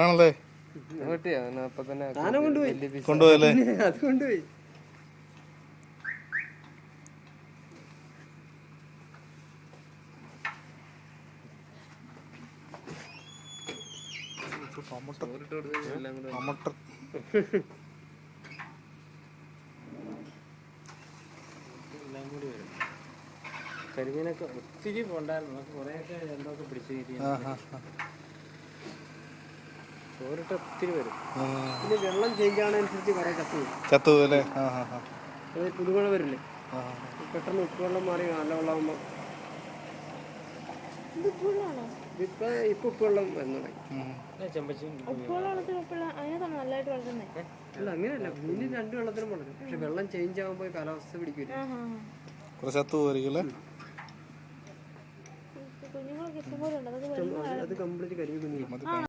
ആണല്ലേ കൊണ്ടുപോയല്ലേ? അത് കൊണ്ടുപോയി. കരിമീനൊക്കെ ഒത്തിരി ഉണ്ടായിരുന്നു. കുറേയൊക്കെ എന്തൊക്കെ പിടിച്ചു ചോറിട്ട് ഒത്തിരി വരും. പിന്നെ വെള്ളം ചേഞ്ച് ആവുന്നതനുസരിച്ച് കുറെ ചത്തുപോകും അല്ലേ? പുതുമഴ വരില്ലേ, പെട്ടെന്ന് ഉപ്പുവെള്ളം മാറി നല്ല വെള്ളമാകുമ്പോൾ ഇപ്പൊ ഉപ്പുവെള്ളം വന്നു തുടങ്ങി. അല്ല അങ്ങനെയല്ല, മീൻ രണ്ടു വെള്ളത്തിനും വളരും. പക്ഷെ വെള്ളം ചേഞ്ച് ആകുമ്പോൾ കാലാവസ്ഥ പിടിക്കില്ല, അത് കംപ്ലീറ്റ് കരിമീൻ കുഞ്ഞു.